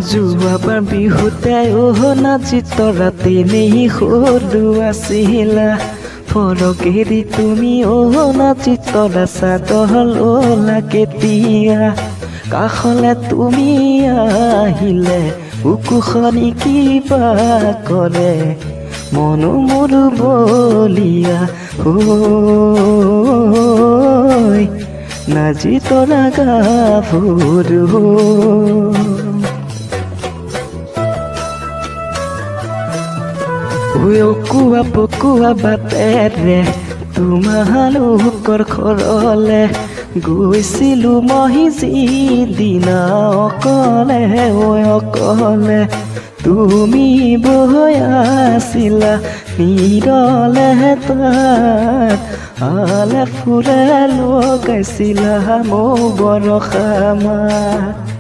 যোৱাবাৰ বিহুতে নাচি তৰা তেনেই সৰু আছিলা ফৰক এৰি তুমি নাচি তৰা চাদৰ ললা কেতিয়া কাষলে তুমি আহিলে বুকুখনি কিবা কৰে মনো মোৰ বলিয়া নাচি তৰা গাভৰু কুয়া পকুয়া বাটেৰে তোমালোকৰ ঘৰলে গৈছিলো মই যিদিনা অকলে অকলে তুমি বৈ আছিলা নিৰলে তাত আলে ফুলে লগাইছিলা মোৰ বৰষা মাত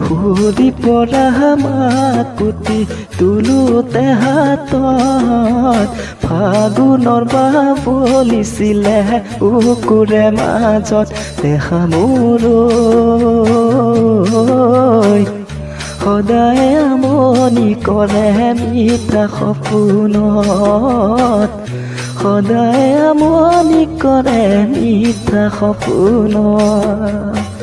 সুদি পৰা মাকুতি তুলোতে হাতত ফাগুনৰ বলিছিলে উকুৰে মাজত দেখা মোৰ সদায় আমনি কৰে মিঠা সপোনত সদায় আমনি কৰে মিঠা সপোনত